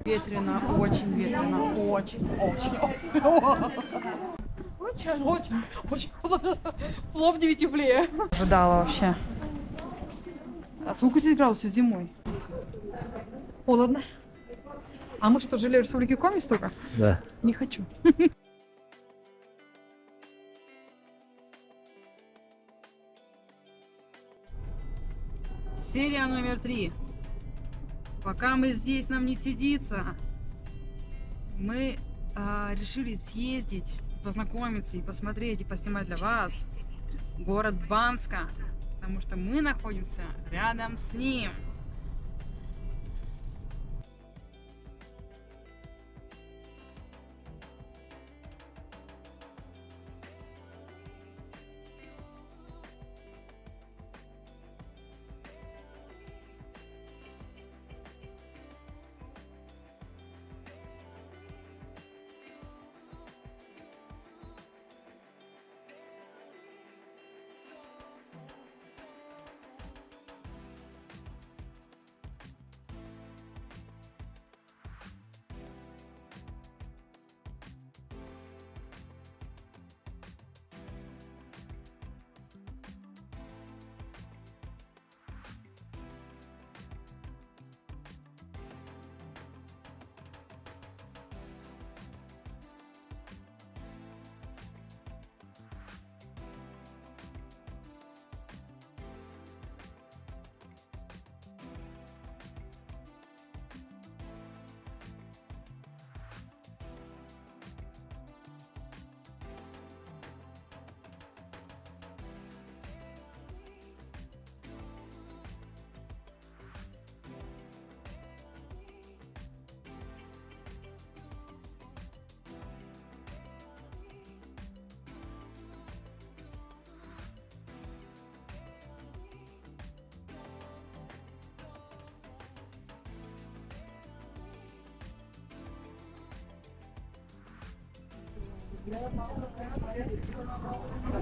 Ветрено, очень ветрено, очень. Очень холодно. В Пловдиве теплее. Ожидала вообще. А сколько здесь градусов зимой? Холодно. А мы что, жили в Республике Коми столько? Да. Не хочу. Серия номер 3. Пока мы здесь, нам не сидится. Мы решили съездить, познакомиться и посмотреть, и поснимать для вас город Банска. Потому что мы находимся рядом с ним.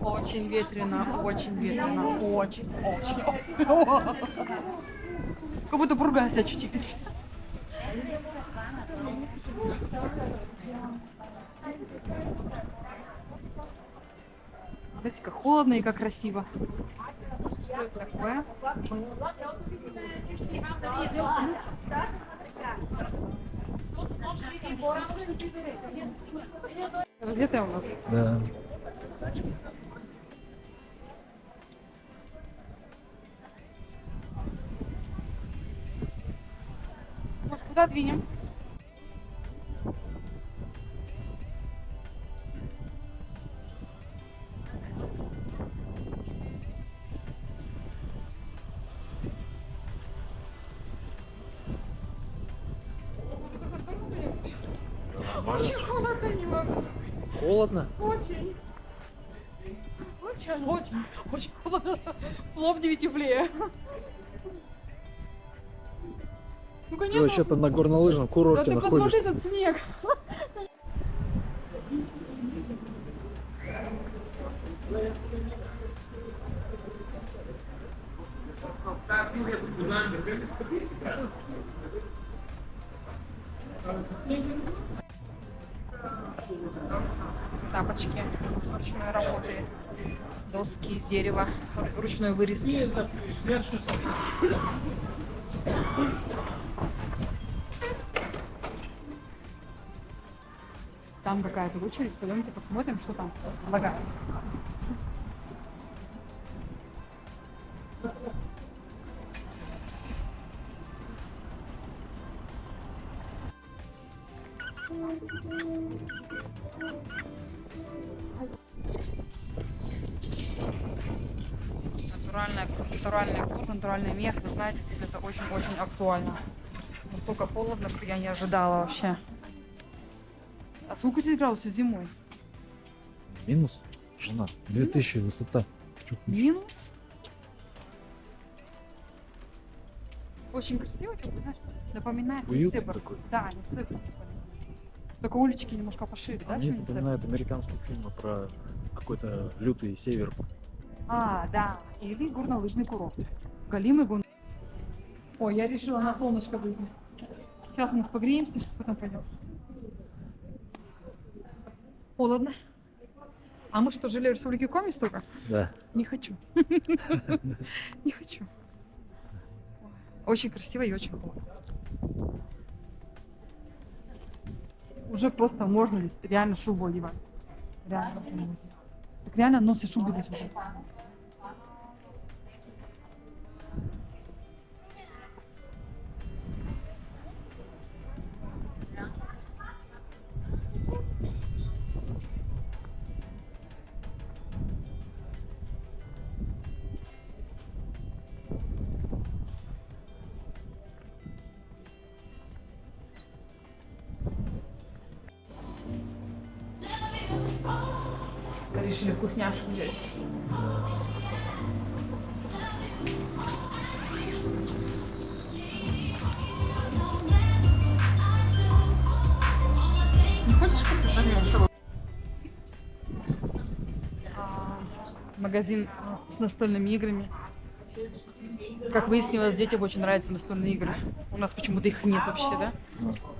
Очень ветрено, очень. Как будто в Бургасе очутились. Смотрите, как холодно и как красиво. Что это такое? Где-то у нас? Да. Может, куда двинем? Очень холодно, не могу. Холодно? Очень холодно. В Пловдиве теплее. Ну, Ты конечно. вообще-то на горнолыжном Да курорте ты посмотри, находишься. тут снег. Тапочки ручной работы, доски из дерева, ручной вырезки. Там какая-то очередь, пойдемте посмотрим, что там предлагают. Натуральная кожа, натуральный мех. Вы знаете, здесь это очень-очень актуально. Настолько холодно, что я не ожидала вообще. А сколько здесь градусов зимой? Минус? Жена. 2000 высота. Минус? Очень красиво, знаешь, напоминает Уютный Несебр. такой. Да, Несебр. Только улички немножко пошире, да? Мне чем Несебр? напоминает американские фильмы про какой-то лютый север. А, да. Или горнолыжный курорт. Галимый Ой, я решила на солнышко выйти. Сейчас мы погреемся, потом пойдем. Холодно. А мы что, жили в Республике Коми столько? Да. Не хочу. Не хочу. Очень красиво и очень холодно. Уже просто можно здесь реально шубу одевать. Реально. Так реально носишь шубу здесь уже. Решили вкусняшек взять. Не хочешь кофе? Возьмем с собой. Магазин с настольными играми. Как выяснилось, детям очень нравятся настольные игры. У нас почему-то их нет вообще, да?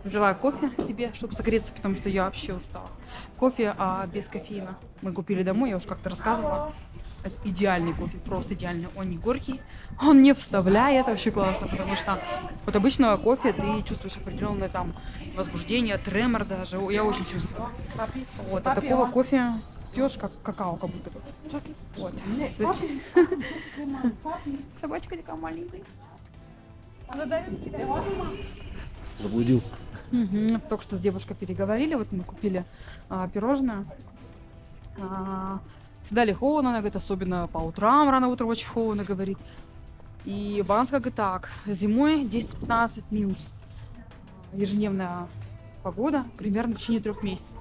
Взяла кофе себе, чтобы согреться, потому что я вообще устала. Кофе без кофеина. Мы купили домой, я уже как-то рассказывала. Это идеальный кофе, просто идеальный. Он не горький, он не вставляет, вообще классно, потому что от обычного кофе ты чувствуешь определенное там возбуждение, тремор даже. Я очень чувствую. Вот, от такого кофе пьешь как какао, как будто бы. Вот. То есть... Собачка такая маленькая. Заблудился. Угу. Только что с девушкой переговорили, вот мы купили пирожное. Всегда ли холодно, она говорит, особенно по утрам, рано утром очень холодно, говорит. И баланс как и так, зимой 10-15 минус. Ежедневная погода примерно в течение 3 месяцев.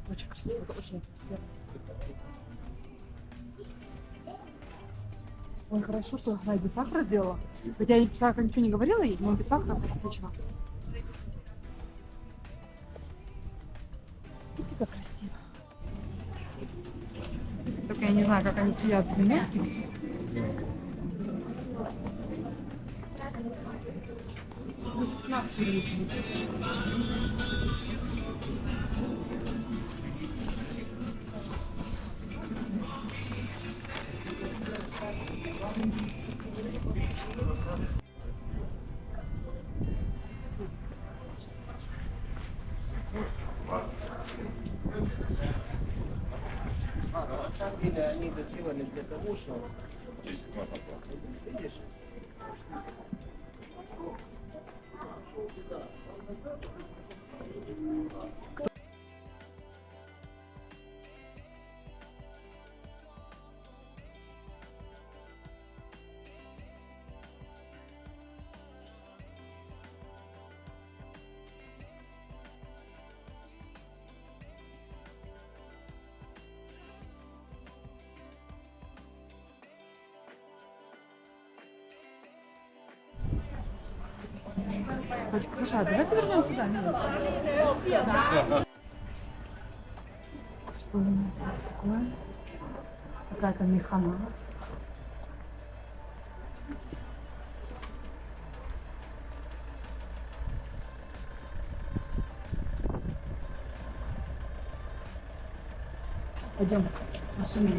Очень красиво, очень красиво. Ой, хорошо, что она без сахара сделала. Хотя я без сахара ничего не говорила ей, но без сахара отлично. Видите, как красиво. Только я не знаю, как они сидят в зиме. На самом деле они это сделали для того, что... Видишь? Саша, давайте вернем сюда, милый. Что у нас здесь такое? Какая-то механа. Пойдем, машина.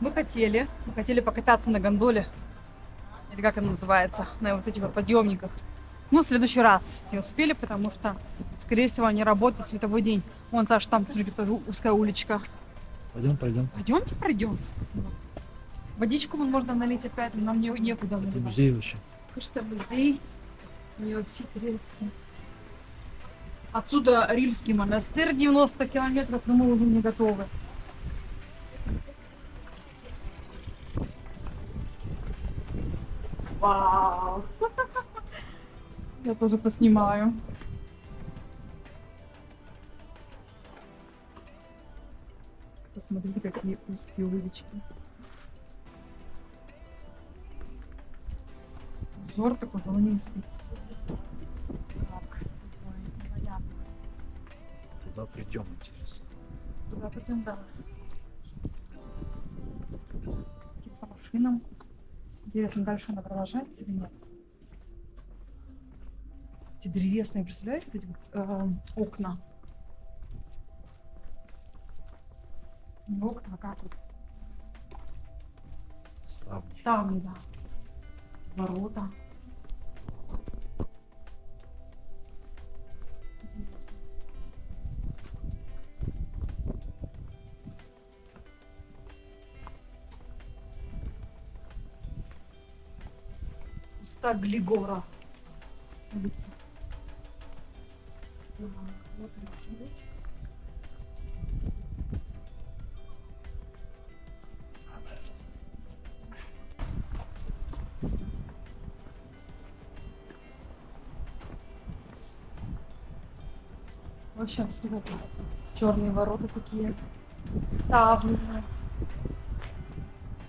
Мы хотели покататься на гондоле, или как она называется, на вот этих вот подъемниках. Ну, в следующий раз не успели, потому что, скорее всего, не работает световой день. Вон, Саш, там, смотри, узкая уличка. Пойдем. Пойдемте пройдем. Водичку вон можно налить опять, но нам некуда Это наливать. музей вообще. Что музей, Неофит Рильский. Отсюда Рильский монастырь 90 километров, но мы уже не готовы. Вау! Я тоже поснимаю. Посмотрите, какие узкие улички. Узор такой волнистый. Куда придем, интересно. Туда пойдем, да. По машинам. Интересно, дальше она продолжается или нет? Эти древесные, представляете, вот эти вот, окна. Не окна, а как вот? Ставни. Ставни, да. Ворота. Интересно. Уста Глигора. Улица. Так, вот она, речка. Вообще, что это? Черные ворота такие, ставни.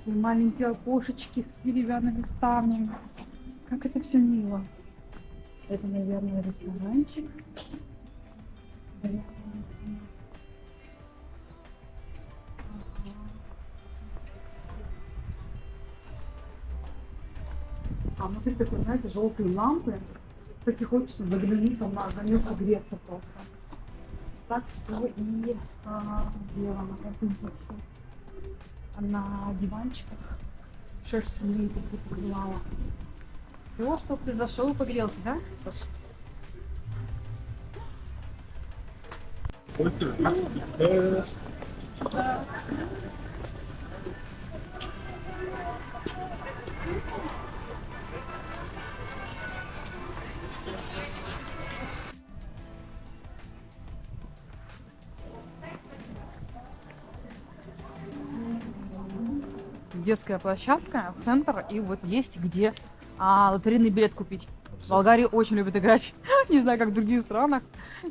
И маленькие окошечки с деревянными ставнями. Как это все мило. Это, наверное, ресторанчик. А внутри такой, знаете, желтые лампы. Так и хочется заглянуть там на огонек, погреться просто. Так все и сделано. Как интересно. На диванчиках шерстяные такие покрывала. Все, чтобы ты зашел и погрелся, да, Саша? Детская площадка, центр, и вот есть где лотерейный билет купить. В Болгарии очень любят играть, не знаю, как в других странах.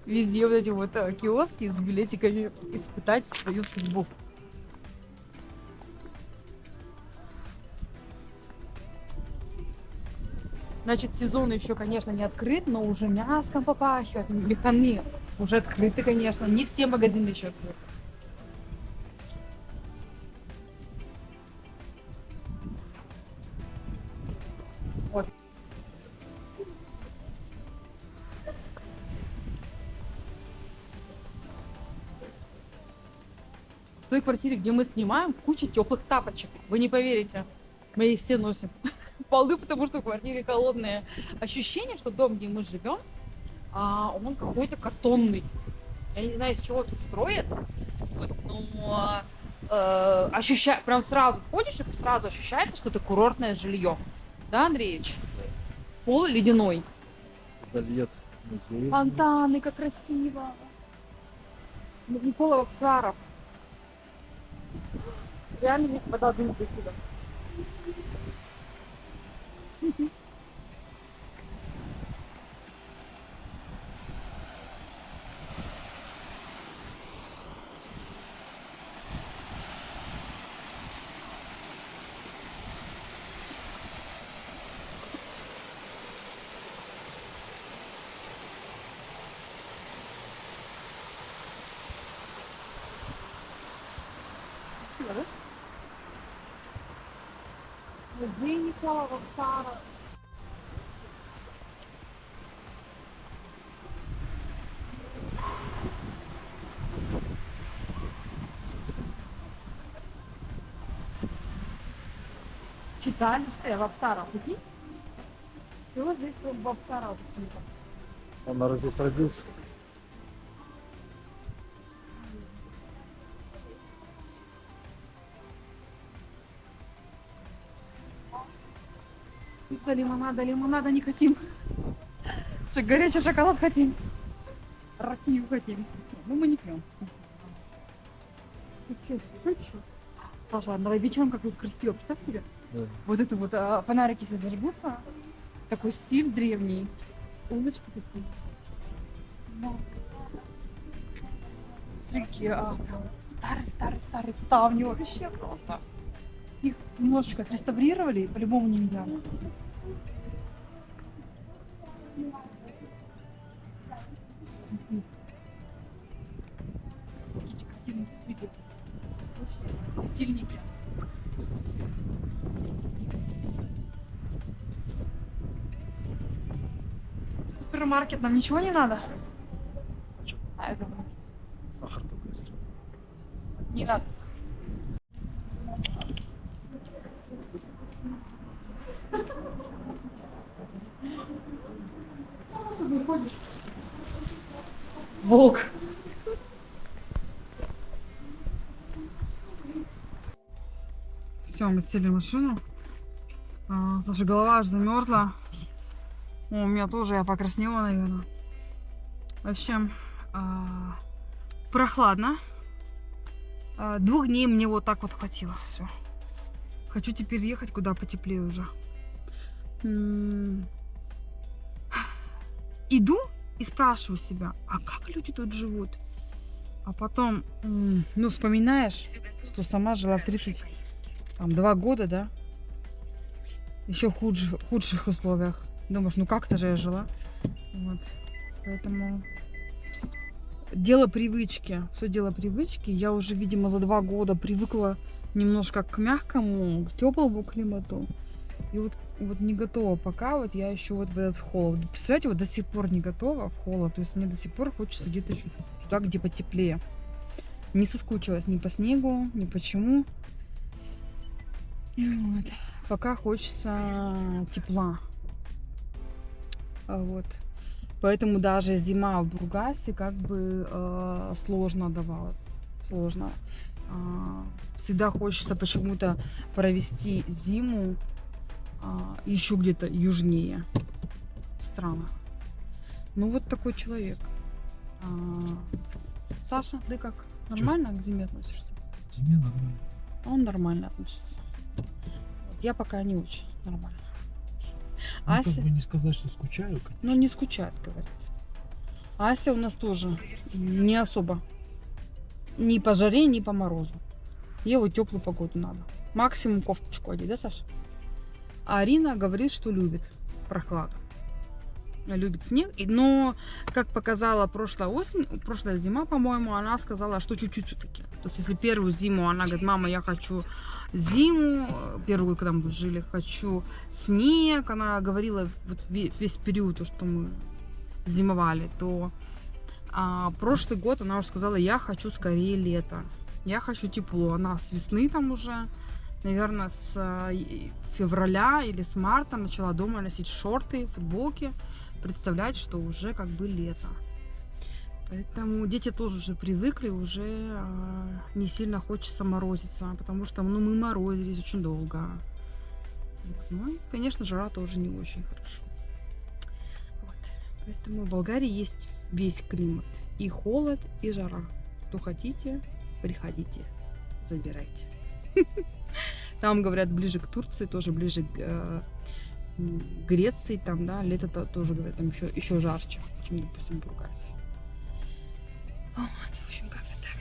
Везде вот эти вот киоски с билетиками, испытать свою судьбу. Значит, сезон еще, конечно, не открыт, но уже мяском попахивает, механы уже открыты, конечно. Не все магазины еще открыты. Вот. В той квартире, где мы снимаем, куча теплых тапочек. Вы не поверите. Мы их все носим. Полы, потому что в квартире холодные. Ощущение, что дом, где мы живем, он какой-то картонный. Я не знаю, из чего тут строят. Вот, но прям сразу ходишь и сразу ощущается, что это курортное жилье. Да, Андреевич? Пол ледяной. Зальет музей. Фонтаны, как красиво. Никола Вапсаров. Реально вода дымит сюда. Музей Никола Вапсаров. Читали, что я Вапсаров, прикинь? Чего здесь Вапсаров? Он, наверное, здесь родился. Лимонада не хотим. Горячий шоколад хотим. Ракию хотим. Ну, мы не пьем. Чуть-чуть. Саша, давай вечером как тут красиво. Представь себе. Да. Вот это вот фонарики все зажгутся. Такой стиль древний. Улочки такие. Да. Смотри, какие старые ставни вообще просто. Их немножечко отреставрировали, по-любому не меняли. Супермаркет, нам ничего не надо? Чё? А я думаю, Сахар только если. не надо. Сама собой ходишь. Волк. Все, мы сели в машину. Саша голова аж замерзла. У меня тоже, я покраснела, наверное. В общем, прохладно. 2 дней мне вот так вот хватило. Все. Хочу теперь ехать куда потеплее уже. Иду и спрашиваю себя, а как люди тут живут? А потом, ну, вспоминаешь, что сама жила в 32 года, да? Еще худших условиях. Думаешь, ну как-то же я жила. Вот. Поэтому дело привычки. Все дело привычки. Я уже, видимо, за 2 года привыкла немножко к мягкому, к теплому климату. И вот не готова пока. Вот я еще вот в этот холод. Представляете, вот до сих пор не готова в холод. То есть мне до сих пор хочется где-то еще туда, где потеплее. Не соскучилась ни по снегу, ни почему. Вот. Пока хочется тепла. Вот. Поэтому даже зима в Бургасе как бы сложно давалась. Сложно. Всегда хочется почему-то провести зиму еще где-то южнее в странах. Ну вот такой человек. Саша, ты как? Нормально к зиме относишься? К зиме нормально. Он нормально относится. Я пока не очень нормально. Ну, Ася, как бы не сказать, что скучаю, конечно. ну не скучает, говорит. Ася у нас тоже не особо. Ни по жаре, ни по морозу. Ей вот теплую погоду надо. Максимум кофточку одеть, да, Саша? А Арина говорит, что любит прохладу. Любит снег. Но, как показала прошлая зима, по-моему, она сказала, что чуть-чуть все-таки. То есть, если первую зиму она говорит, мама, я хочу зиму, первую, когда мы жили, хочу снег. Она говорила вот весь период, то, что мы зимовали, то прошлый год она уже сказала, я хочу скорее лето. Я хочу тепло. Она с весны там уже, наверное, с февраля или с марта начала дома носить шорты, футболки, представлять, что уже как бы лето. Поэтому дети тоже уже привыкли, уже не сильно хочется морозиться, потому что мы морозились очень долго. Ну, и, конечно, жара тоже не очень хорошо. Вот. Поэтому в Болгарии есть весь климат. И холод, и жара. Что хотите, приходите, забирайте. Там, говорят, ближе к Турции, тоже ближе к Греции, там, да, лето тоже, говорят, там еще жарче, чем, допустим, в Бургасе. Вот, в общем, как-то так.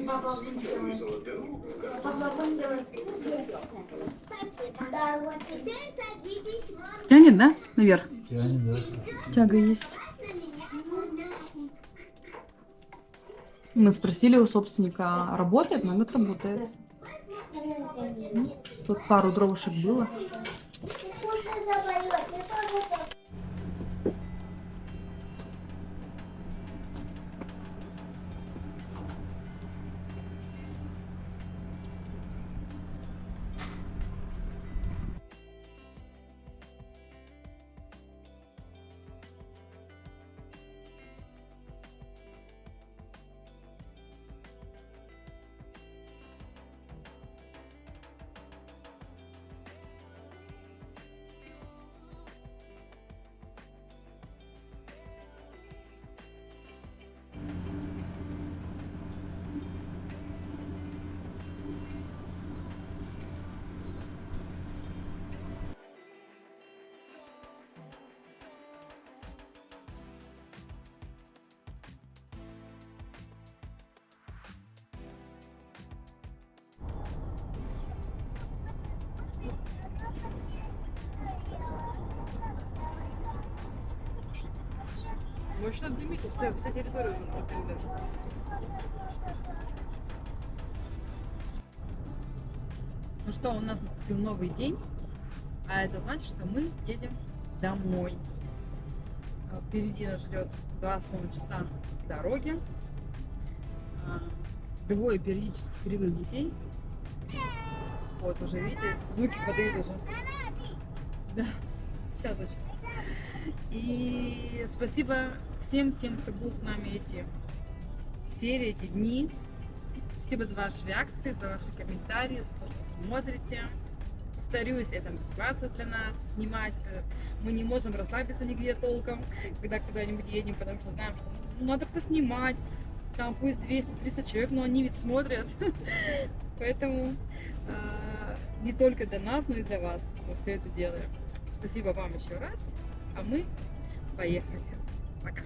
Папа делает. Спасибо. Да, вот теперь садитесь вон. Тянет, да? Наверх. Я не да. Тяга есть. На меня. Мы спросили у собственника, работает? Он говорит, работает. Тут пару дровушек было. Мощно дымит, вся территория уже подымет. Ну что, у нас наступил новый день, а это значит, что мы едем домой. Впереди нас ждет 2,5 часа дороги, двое периодически кривых детей. Вот уже, видите, звуки подают уже. Да, сейчас очень. И спасибо всем тем, кто был с нами эти серии, эти дни. Спасибо за ваши реакции, за ваши комментарии, за то, что смотрите. Повторюсь, это мотивация для нас снимать. Мы не можем расслабиться нигде толком, когда куда-нибудь едем, потому что знаем, что надо поснимать. Там пусть 200-300 человек, но они ведь смотрят. Поэтому не только для нас, но и для вас мы все это делаем. Спасибо вам еще раз. А мы поехали. Пока.